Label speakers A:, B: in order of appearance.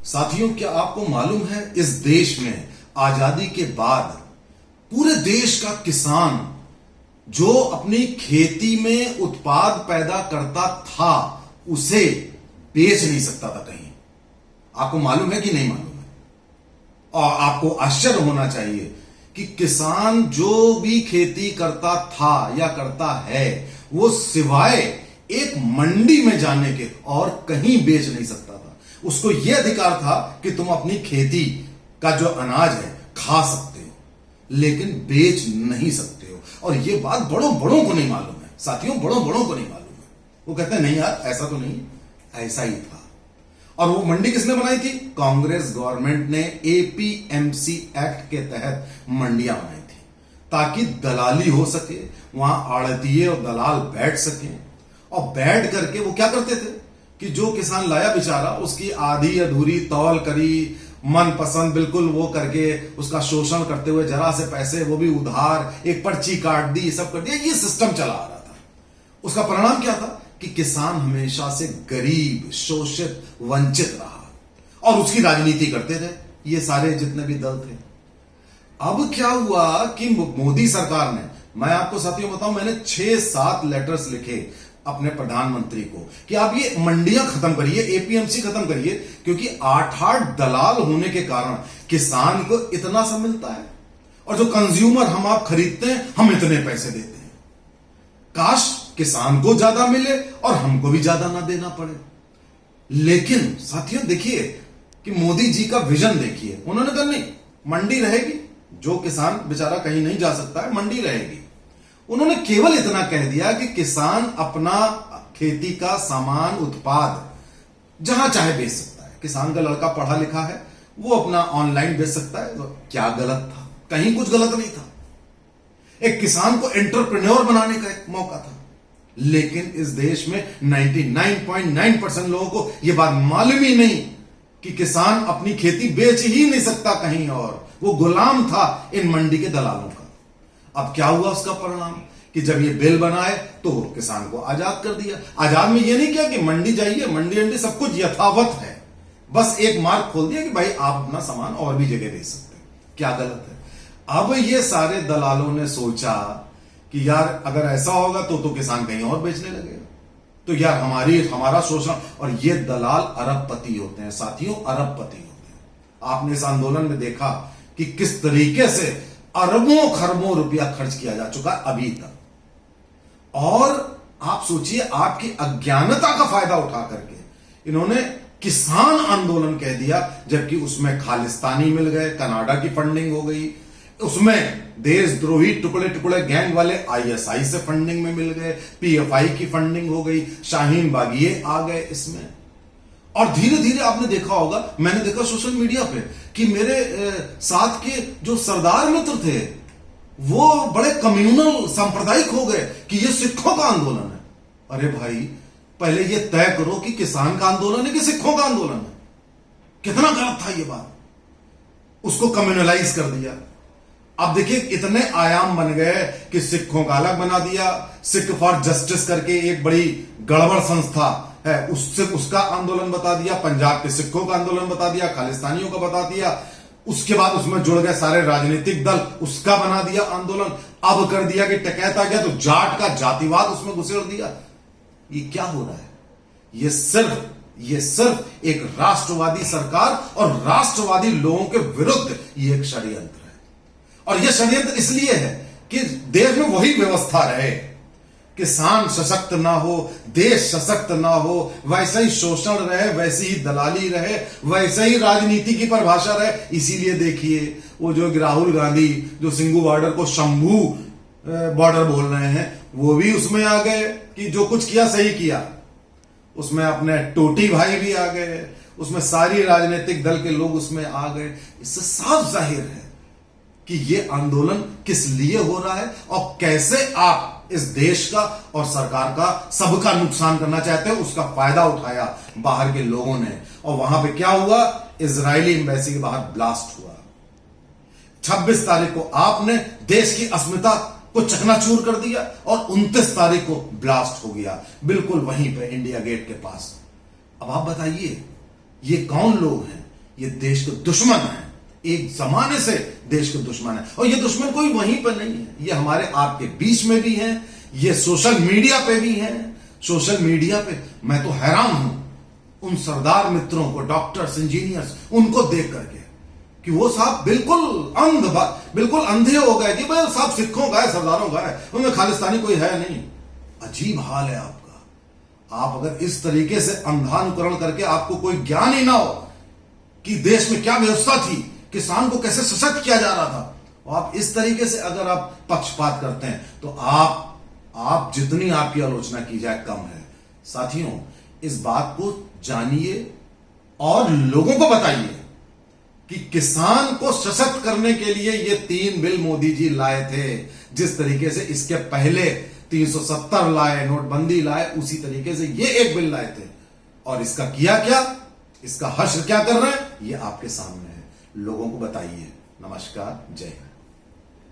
A: साथियों, क्या आपको मालूम है इस देश में आजादी के बाद पूरे देश का किसान जो अपनी खेती में उत्पाद पैदा करता था उसे बेच नहीं सकता था कहीं। आपको मालूम है कि नहीं मालूम है? और आपको आश्चर्य होना चाहिए कि किसान जो भी खेती करता था या करता है वो सिवाय एक मंडी में जाने के और कहीं बेच नहीं सकता था। उसको यह अधिकार था कि तुम अपनी खेती का जो अनाज है खा सकते हो लेकिन बेच नहीं सकते हो। और यह बात बड़ों बड़ों को नहीं मालूम है साथियों, बड़ों बड़ों को नहीं मालूम है। वो कहते हैं नहीं यार ऐसा तो नहीं, ऐसा ही था। और वो मंडी किसने बनाई थी? कांग्रेस गवर्नमेंट ने एपीएमसी एक्ट के तहत मंडियां बनाई थी ताकि दलाली हो सके, वहां आड़तीये और दलाल बैठ सके। और बैठ करके वो क्या करते थे कि जो किसान लाया बेचारा उसकी आधी अधूरी तौल करी, मन पसंद बिल्कुल वो करके उसका शोषण करते हुए जरा से पैसे वो भी उधार, एक पर्ची काट दी, सब कर दिया। ये सिस्टम चला आ रहा था। उसका परिणाम क्या था कि किसान हमेशा से गरीब, शोषित, वंचित रहा और उसकी राजनीति करते थे ये सारे जितने भी दल थे। अब क्या हुआ कि मोदी सरकार ने, मैं आपको साथियों बताऊं, मैंने 6-7 लेटर्स लिखे अपने प्रधानमंत्री को कि आप ये मंडियां खत्म करिए, एपीएमसी खत्म करिए, क्योंकि 8-8 दलाल होने के कारण किसान को इतना सा मिलता है और जो कंज्यूमर हम आप खरीदते हैं हम इतने पैसे देते हैं। काश किसान को ज्यादा मिले और हमको भी ज्यादा ना देना पड़े। लेकिन साथियों देखिए कि मोदी जी का विजन देखिए, उन्होंने कहा नहीं मंडी रहेगी, जो किसान बेचारा कहीं नहीं जा सकता है मंडी रहेगी। उन्होंने केवल इतना कह दिया कि किसान अपना खेती का सामान, उत्पाद जहां चाहे बेच सकता है। किसान का लड़का पढ़ा लिखा है, वो अपना ऑनलाइन बेच सकता है। तो क्या गलत था? कहीं कुछ गलत नहीं था। एक किसान को एंटरप्रेन्योर बनाने का एक मौका था। लेकिन इस देश में 99.9% लोगों को यह बात मालूम ही नहीं कि किसान अपनी खेती बेच ही नहीं सकता कहीं और। वो गुलाम था इन मंडी के दलालों का। अब क्या हुआ उसका परिणाम कि जब ये बिल बनाए तो किसान को आजाद कर दिया। आजाद में ये नहीं किया कि मंडी जाइए, मंडी अंडी सब कुछ यथावत है, बस एक मार्ग खोल दिया कि भाई आप अपना सामान और भी जगह बेच सकते हैं। क्या गलत है? अब ये सारे दलालों ने सोचा कि यार अगर ऐसा होगा तो किसान कहीं और बेचने लगेगा, तो यार हमारा शोषण। और ये दलाल अरबपति होते हैं साथियों, अरबपति होते हैं। आपने इस आंदोलन में देखा कि किस तरीके से अरबों खरबों रुपया खर्च किया जा चुका है अभी तक। और आप सोचिए आपकी अज्ञानता का फायदा उठा करके इन्होंने किसान आंदोलन कह दिया, जबकि उसमें खालिस्तानी मिल गए, कनाडा की फंडिंग हो गई, उसमें देशद्रोही टुकड़े टुकड़े गैंग वाले आईएसआई से फंडिंग में मिल गए, पीएफआई की फंडिंग हो गई, शाहीन बागिए आ गए इसमें। और धीरे धीरे आपने देखा होगा, मैंने देखा सोशल मीडिया पे कि मेरे साथ के जो सरदार मित्र थे वो बड़े कम्युनल सांप्रदायिक हो गए कि ये सिखों का आंदोलन है। अरे भाई पहले ये तय करो कि किसान का आंदोलन है कि सिखों का आंदोलन है। कितना गलत था ये बात, उसको कम्युनलाइज कर दिया। अब देखिए इतने आयाम बन गए कि सिखों का अलग बना दिया, सिख फॉर जस्टिस करके एक बड़ी गड़बड़ संस्था है, उससे उसका आंदोलन बता दिया, पंजाब के सिखों का आंदोलन बता दिया, खालिस्तानियों का बता दिया। उसके बाद उसमें जुड़ गए सारे राजनीतिक दल, उसका बना दिया आंदोलन। अब कर दिया कि टकैत आ गया तो जाट का जातिवाद उसमें घुसेड़ दिया। ये क्या हो रहा है? ये सिर्फ एक राष्ट्रवादी सरकार और राष्ट्रवादी लोगों के विरुद्ध ये एक षड्यंत्र है। और यह षड्यंत्र इसलिए है कि देश में वही व्यवस्था रहे, किसान सशक्त ना हो, देश सशक्त ना हो, वैसे ही शोषण रहे, वैसी ही दलाली रहे, वैसे ही राजनीति की परिभाषा रहे। इसीलिए देखिए वो जो राहुल गांधी जो सिंगू बॉर्डर को शंभू बॉर्डर बोल रहे हैं, वो भी उसमें आ गए कि जो कुछ किया सही किया। उसमें अपने टोटी भाई भी आ गए, उसमें सारी राजनीतिक दल के लोग उसमें आ गए। इससे साफ जाहिर है कि ये आंदोलन किस लिए हो रहा है और कैसे आप इस देश का और सरकार का सबका नुकसान करना चाहते हैं। उसका फायदा उठाया बाहर के लोगों ने। और वहां पे क्या हुआ? इजरायली एम्बेसी के बाहर ब्लास्ट हुआ। 26 तारीख को आपने देश की अस्मिता को चकनाचूर कर दिया और 29 तारीख को ब्लास्ट हो गया बिल्कुल वहीं पे इंडिया गेट के पास। अब आप बताइए ये कौन लोग हैं ये देश के दुश्मन है, एक जमाने से देश के दुश्मन है। और ये दुश्मन कोई वहीं पर नहीं है, ये हमारे आपके बीच में भी है, ये सोशल मीडिया पे भी है। सोशल मीडिया पे मैं तो हैरान हूं उन सरदार मित्रों को, डॉक्टर्स, इंजीनियर्स, उनको देख करके कि वो साहब बिल्कुल अंधे हो गए कि भाई साहब सिखों का है, सरदारों का है, उनमें खालिस्तानी कोई है नहीं। अजीब हाल है आपका। आप अगर इस तरीके से अंधानुकरण करके आपको कोई ज्ञान ही ना हो कि देश में क्या व्यवस्था थी, किसान को कैसे सशक्त किया जा रहा था, और आप इस तरीके से अगर आप पक्षपात करते हैं तो आप जितनी आपकी आलोचना की जाए कम है। साथियों, इस बात को जानिए और लोगों को बताइए कि किसान को सशक्त करने के लिए ये 3 बिल मोदी जी लाए थे। जिस तरीके से इसके पहले 370 लाए, नोटबंदी लाए, उसी तरीके से ये 1 बिल लाए थे। और इसका किया क्या, इसका हश्र क्या कर रहे हैं, ये आपके सामने है। लोगों को बताइए। नमस्कार, जय हिंद।